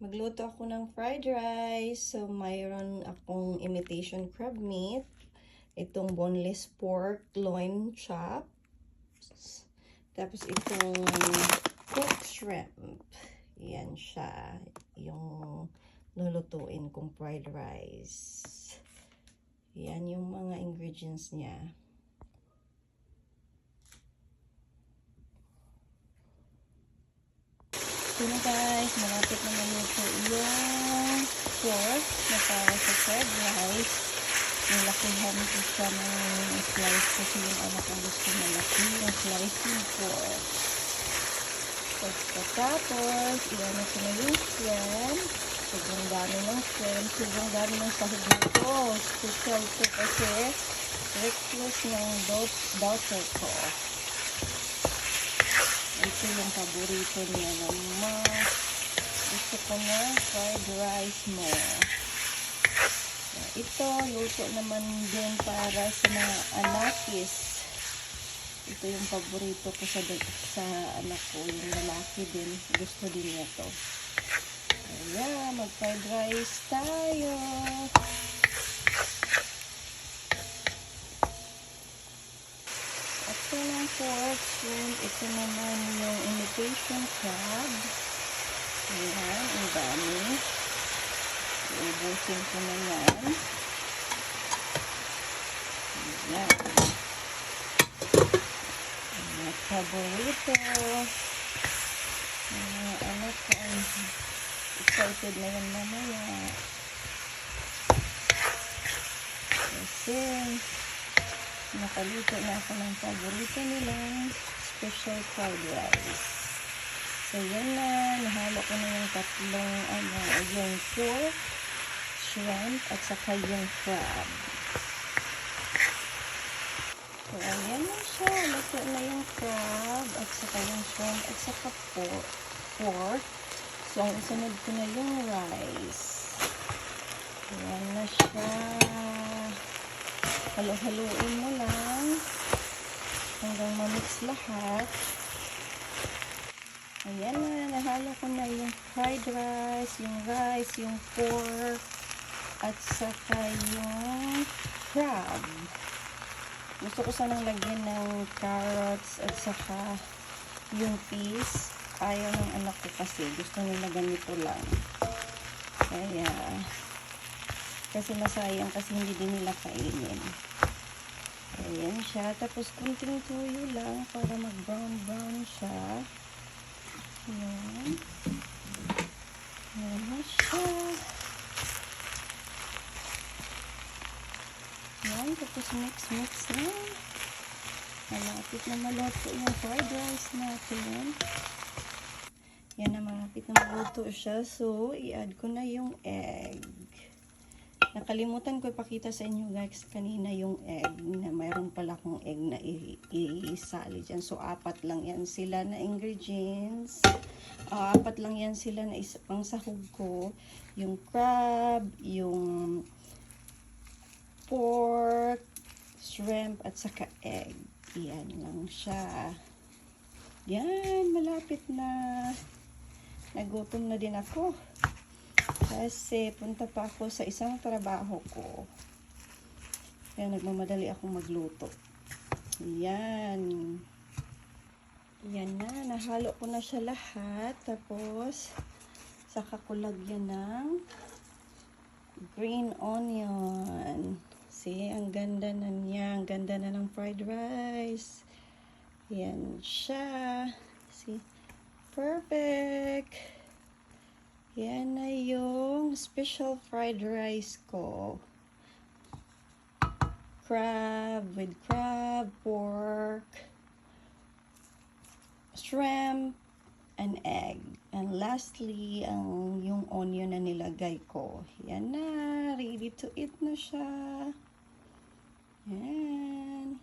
Magluto ako ng fried rice. So, mayroon akong imitation crab meat. Itong boneless pork loin chops. Tapos itong cooked shrimp. Yan siya. Yung lulutuin kong fried rice. Yan yung mga ingredients niya. So na guys, malapit naman ito yung pork na para sa fried rice. Nilakihan ko siya ng slice kasi yung anak ko gusto malaki yung slice ng pork. Tapos, iyan ko na yung shrimp. Sobrang dami ng shrimp. Sobrang dami ng sahog nito. Special to kasi breakfast ng daughter ko. Ito yung paborito niya naman. Gusto ko na fried rice mo. Ito, luto naman din para sa mga anakis. Ito yung paborito ko sa anak ko. Yung lalaki din. Gusto din niya to. Ayan, mag-fried rice tayo. Ito ng pork shrimp. Ito naman yung imitation crab. Ayan, ang dami. Iubusin ko na yan. Ayan. Ayan, paborito. Anak ko ay excited na yan mamaya. Kasi nakaluto na ako ng paborito nilang special fried rice. So, yan na. Nahalo ko na yung tatlong, yung pork, shrimp, at saka yung crab. So, ayan na siya. Luto na yung crab, at saka yung shrimp, at saka pork. So, ang isunod ko na yung rice. Ayan na siya. Halo-haluin mo lang hanggang mamix lahat. Ayan na, nahalo ko na yung fried rice, yung pork, at saka yung crab. Gusto ko sanang lagyan ng carrots at saka yung peas. Ayaw ng anak ko kasi, gusto nila ganito lang. Kaya, kasi masayang kasi hindi din nila kainin. Ayan siya. Tapos kunting tuyo lang para mag-brown siya. Ayan. Ayan na siya. Ayan. Tapos mix na. Malapit na maluto yung fried rice natin. Yan na, malapit na maluto siya. So, i-add ko na yung egg. Nakalimutan ko ipakita sa inyo guys kanina yung egg na mayroon pala akong egg na isali dyan. So, 4 lang yan sila na ingredients. 4 lang yan sila na pang sahog ko. Yung crab, yung pork, shrimp, at saka egg. Yan lang siya. Yan, malapit na. Nagutom na din ako. Kasi punta pa ako sa isang trabaho ko. Kaya nagmamadali akong magluto. Yan. Yan na. Nahalo ko na siya lahat. Tapos, saka ko lagyan ng green onion. See, ang ganda na niya. Ang ganda na ng fried rice. Yan siya. See, perfect. Yan na yung special fried rice ko. Crab with crab, pork, shrimp, and egg. And lastly, yung onion na nilagay ko. Yan na. Ready to eat na siya. Yan.